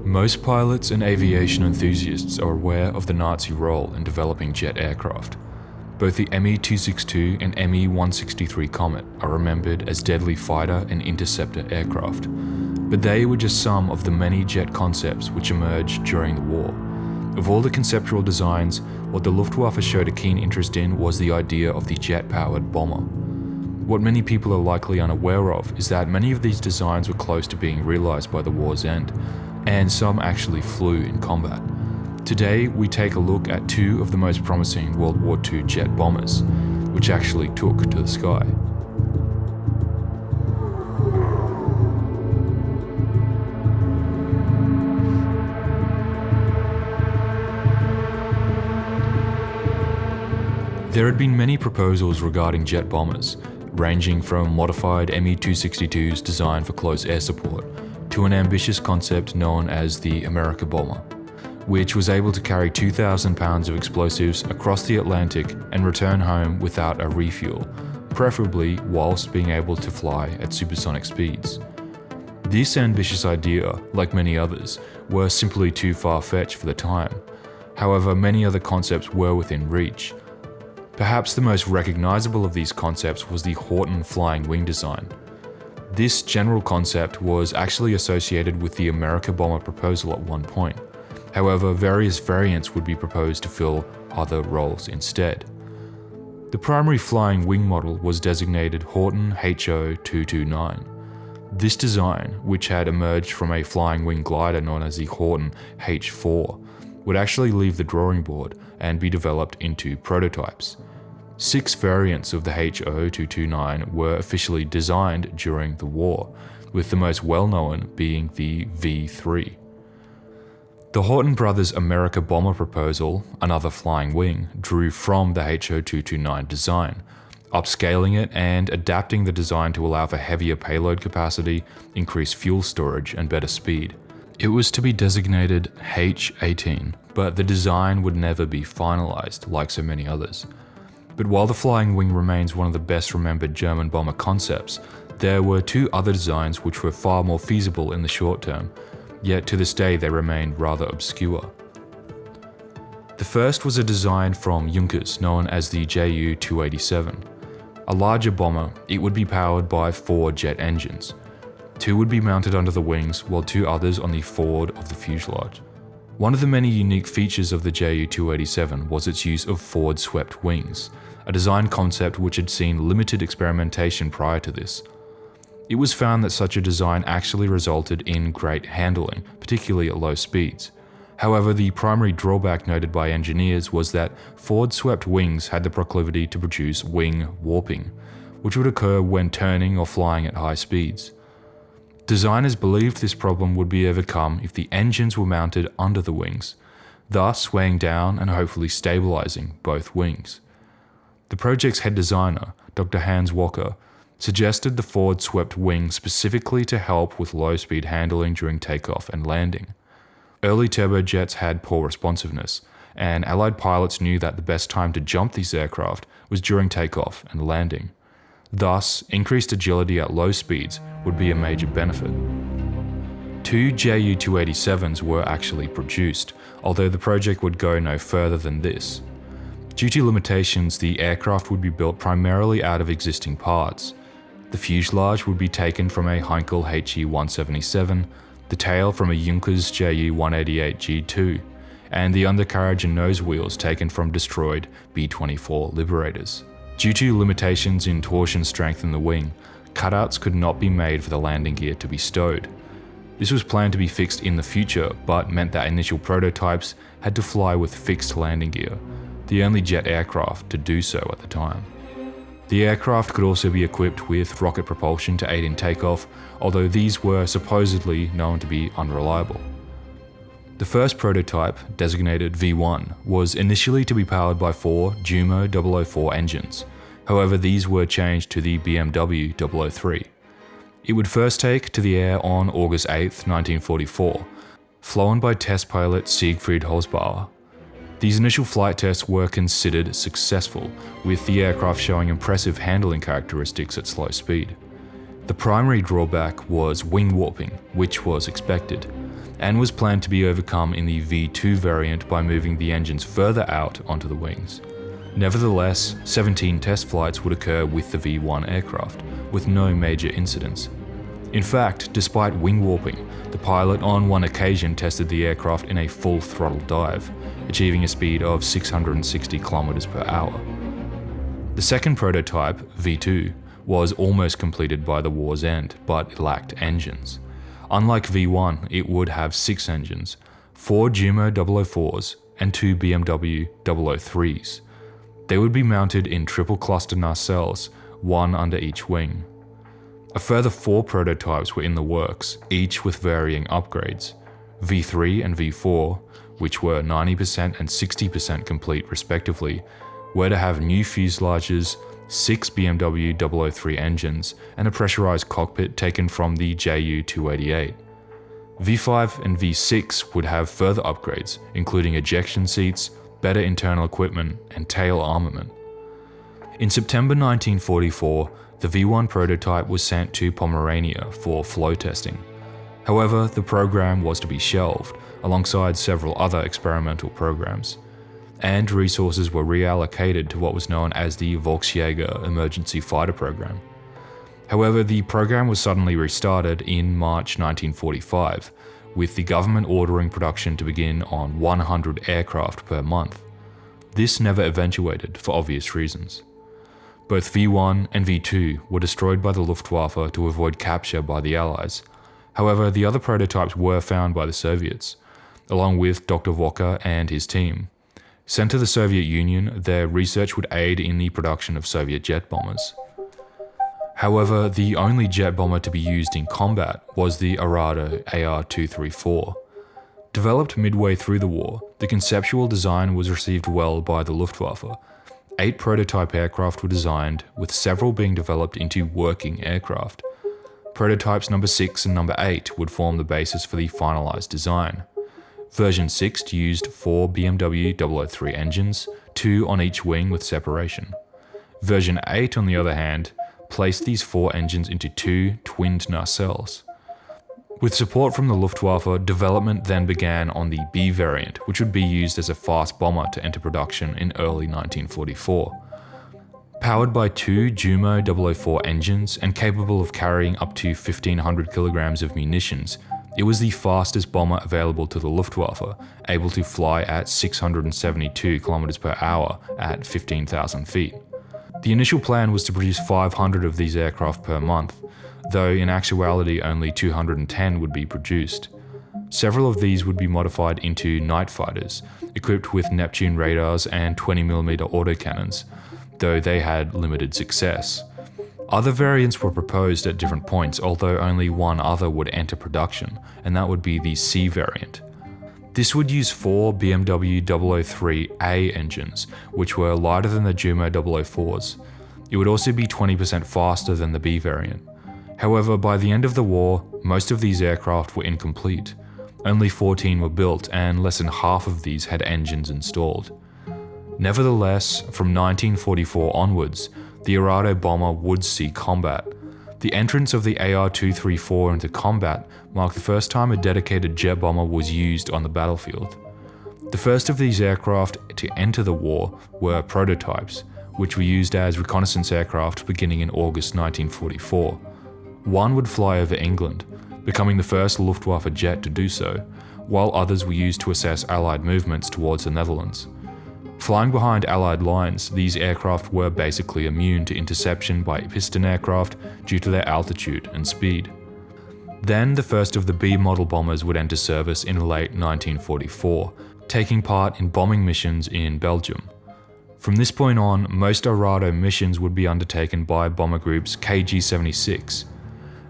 Most pilots and aviation enthusiasts are aware of the Nazi role in developing jet aircraft. Both the Me-262 and Me-163 Comet are remembered as deadly fighter and interceptor aircraft, but they were just some of the many jet concepts which emerged during the war. Of all the conceptual designs, what the Luftwaffe showed a keen interest in was the idea of the jet-powered bomber. What many people are likely unaware of is that many of these designs were close to being realized by the war's end, and some actually flew in combat. Today, we take a look at two of the most promising World War II jet bombers, which actually took to the sky. There had been many proposals regarding jet bombers, ranging from modified Me-262s designed for close air support to an ambitious concept known as the America Bomber, which was able to carry 2,000 pounds of explosives across the Atlantic and return home without a refuel, preferably whilst being able to fly at supersonic speeds. This ambitious idea, like many others, were simply too far-fetched for the time. However, many other concepts were within reach. Perhaps the most recognizable of these concepts was the Horton flying wing design. This general concept was actually associated with the America Bomber proposal at one point. However, various variants would be proposed to fill other roles instead. The primary flying wing model was designated Horton HO-229. This design, which had emerged from a flying wing glider known as the Horton H4, would actually leave the drawing board and be developed into prototypes. 6 variants of the HO-229 were officially designed during the war, with the most well-known being the V3. The Horton brothers' America Bomber proposal, another flying wing, drew from the HO-229 design, upscaling it and adapting the design to allow for heavier payload capacity, increased fuel storage, and better speed. It was to be designated H-18, but the design would never be finalized, like so many others. But while the flying wing remains one of the best remembered German bomber concepts, there were 2 other designs which were far more feasible in the short term, yet to this day they remain rather obscure. The first was a design from Junkers known as the Ju-287. A larger bomber, it would be powered by 4 jet engines. 2 would be mounted under the wings, while 2 others on the forward of the fuselage. One of the many unique features of the Ju-287 was its use of forward-swept wings, a design concept which had seen limited experimentation prior to this. It was found that such a design actually resulted in great handling, particularly at low speeds. However, the primary drawback noted by engineers was that forward-swept wings had the proclivity to produce wing warping, which would occur when turning or flying at high speeds. Designers believed this problem would be overcome if the engines were mounted under the wings, thus weighing down and hopefully stabilizing both wings. The project's head designer, Dr. Hans Walker, suggested the forward-swept wing specifically to help with low-speed handling during takeoff and landing. Early turbojets had poor responsiveness, and Allied pilots knew that the best time to jump these aircraft was during takeoff and landing. Thus, increased agility at low speeds would be a major benefit. 2 Ju-287s were actually produced, although the project would go no further than this. Due to limitations, the aircraft would be built primarily out of existing parts. The fuselage would be taken from a Heinkel HE-177, the tail from a Junkers Ju-188G2, and the undercarriage and nose wheels taken from destroyed B-24 Liberators. Due to limitations in torsion strength in the wing, cutouts could not be made for the landing gear to be stowed. This was planned to be fixed in the future, but meant that initial prototypes had to fly with fixed landing gear, the only jet aircraft to do so at the time. The aircraft could also be equipped with rocket propulsion to aid in takeoff, although these were supposedly known to be unreliable. The first prototype, designated V1, was initially to be powered by 4 Jumo 004 engines. However, these were changed to the BMW 003. It would first take to the air on August 8, 1944, flown by test pilot Siegfried Holzbauer. These initial flight tests were considered successful, with the aircraft showing impressive handling characteristics at slow speed. The primary drawback was wing warping, which was expected. and was planned to be overcome in the V2 variant by moving the engines further out onto the wings. Nevertheless, 17 test flights would occur with the V1 aircraft, with no major incidents. In fact, despite wing warping, the pilot on one occasion tested the aircraft in a full throttle dive, achieving a speed of 660 km per hour. The second prototype, V2, was almost completed by the war's end, but it lacked engines. Unlike V1, it would have 6 engines, 4 Jumo 004s and 2 BMW 003s. They would be mounted in triple cluster nacelles, one under each wing. A further 4 prototypes were in the works, each with varying upgrades. V3 and V4, which were 90% and 60% complete respectively, were to have new fuselages, 6 BMW 003 engines, and a pressurized cockpit taken from the Ju-288. V5 and V6 would have further upgrades, including ejection seats, better internal equipment, and tail armament. In September 1944, the V1 prototype was sent to Pomerania for flow testing. However, the program was to be shelved, alongside several other experimental programs, and resources were reallocated to what was known as the Volksjäger Emergency Fighter Program. However, the program was suddenly restarted in March 1945, with the government ordering production to begin on 100 aircraft per month. This never eventuated for obvious reasons. Both V1 and V2 were destroyed by the Luftwaffe to avoid capture by the Allies. However, the other prototypes were found by the Soviets, along with Dr. Walker and his team. Sent to the Soviet Union, their research would aid in the production of Soviet jet bombers. However, the only jet bomber to be used in combat was the Arado AR-234. Developed midway through the war, the conceptual design was received well by the Luftwaffe. 8 prototype aircraft were designed, with several being developed into working aircraft. Prototypes number 6 and number 8 would form the basis for the finalized design. Version 6 used 4 BMW 003 engines, 2 on each wing with separation. Version 8, on the other hand, placed these 4 engines into 2 twinned nacelles. With support from the Luftwaffe, development then began on the B variant, which would be used as a fast bomber to enter production in early 1944. Powered by 2 Jumo 004 engines and capable of carrying up to 1,500 kilograms of munitions, it was the fastest bomber available to the Luftwaffe, able to fly at 672 km per hour at 15,000 feet. The initial plan was to produce 500 of these aircraft per month, though in actuality only 210 would be produced. Several of these would be modified into night fighters, equipped with Neptune radars and 20mm autocannons, though they had limited success. Other variants were proposed at different points, although only one other would enter production, and that would be the C variant. This would use 4 BMW 003A engines, which were lighter than the Jumo 004s. It would also be 20% faster than the B variant. However, by the end of the war, most of these aircraft were incomplete. Only 14 were built, and less than half of these had engines installed. Nevertheless, from 1944 onwards, the Arado bomber would see combat. The entrance of the AR-234 into combat marked the first time a dedicated jet bomber was used on the battlefield. The first of these aircraft to enter the war were prototypes, which were used as reconnaissance aircraft beginning in August 1944. One would fly over England, becoming the first Luftwaffe jet to do so, while others were used to assess Allied movements towards the Netherlands. Flying behind Allied lines, these aircraft were basically immune to interception by piston aircraft due to their altitude and speed. Then the first of the B model bombers would enter service in late 1944, taking part in bombing missions in Belgium. From this point on, most Arado missions would be undertaken by bomber groups KG-76.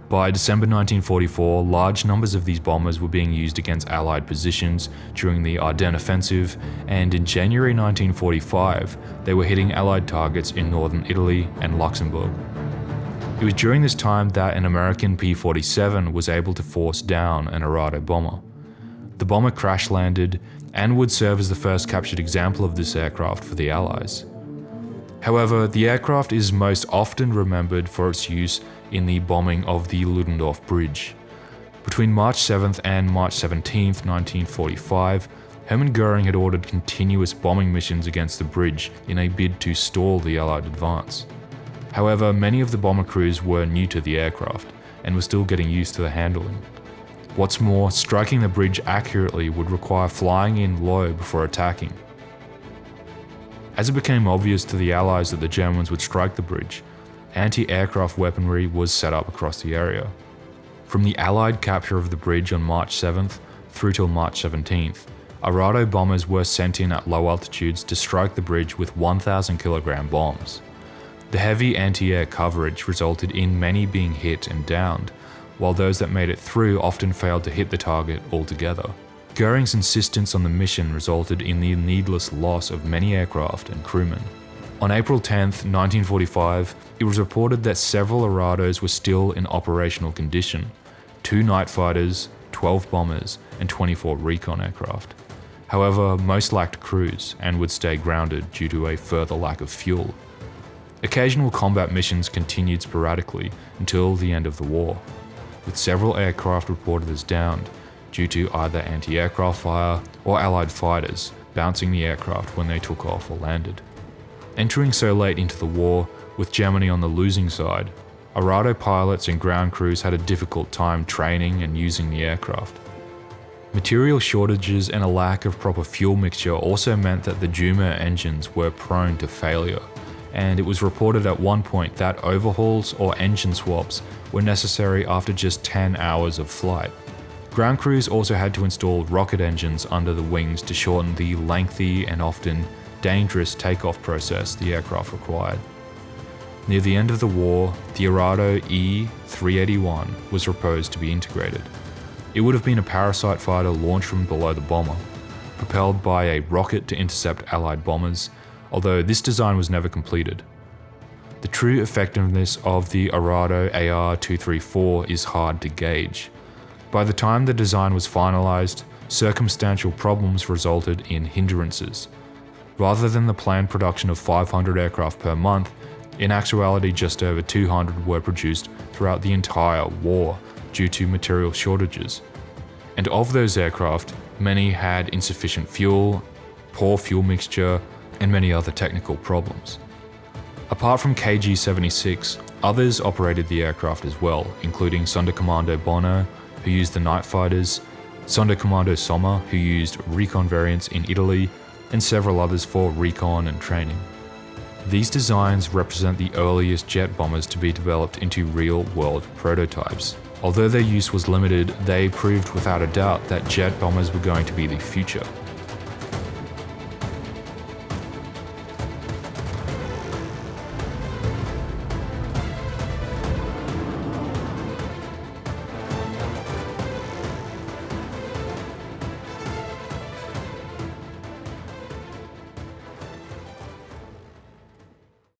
By December 1944, large numbers of these bombers were being used against Allied positions during the Ardennes Offensive, and in January 1945, they were hitting Allied targets in northern Italy and Luxembourg. It was during this time that an American P-47 was able to force down an Arado bomber. The bomber crash-landed and would serve as the first captured example of this aircraft for the Allies. However, the aircraft is most often remembered for its use in the bombing of the Ludendorff Bridge. Between March 7th and March 17th, 1945, Hermann Goering had ordered continuous bombing missions against the bridge in a bid to stall the Allied advance. However, many of the bomber crews were new to the aircraft and were still getting used to the handling. What's more, striking the bridge accurately would require flying in low before attacking. As it became obvious to the Allies that the Germans would strike the bridge, anti-aircraft weaponry was set up across the area. From the Allied capture of the bridge on March 7th through till March 17th, Arado bombers were sent in at low altitudes to strike the bridge with 1,000 kilogram bombs. The heavy anti-air coverage resulted in many being hit and downed, while those that made it through often failed to hit the target altogether. Goering's insistence on the mission resulted in the needless loss of many aircraft and crewmen. On April 10, 1945, it was reported that several Arados were still in operational condition: 2 night fighters, 12 bombers, and 24 recon aircraft. However, most lacked crews and would stay grounded due to a further lack of fuel. Occasional combat missions continued sporadically until the end of the war, with several aircraft reported as downed due to either anti-aircraft fire or Allied fighters bouncing the aircraft when they took off or landed. Entering so late into the war, with Germany on the losing side, Arado pilots and ground crews had a difficult time training and using the aircraft. Material shortages and a lack of proper fuel mixture also meant that the Juma engines were prone to failure, and it was reported at one point that overhauls or engine swaps were necessary after just 10 hours of flight. Ground crews also had to install rocket engines under the wings to shorten the lengthy and often dangerous takeoff process the aircraft required. Near the end of the war, the Arado E-381 was proposed to be integrated. It would have been a parasite fighter launched from below the bomber, propelled by a rocket to intercept Allied bombers, although this design was never completed. The true effectiveness of the Arado AR-234 is hard to gauge. By the time the design was finalized, circumstantial problems resulted in hindrances. Rather than the planned production of 500 aircraft per month, in actuality just over 200 were produced throughout the entire war due to material shortages. And of those aircraft, many had insufficient fuel, poor fuel mixture, and many other technical problems. Apart from KG-76, others operated the aircraft as well, including Sonderkommando Bono, who used the night fighters, Sonderkommando Sommer, who used recon variants in Italy, and several others for recon and training. These designs represent the earliest jet bombers to be developed into real-world prototypes. Although their use was limited, they proved without a doubt that jet bombers were going to be the future.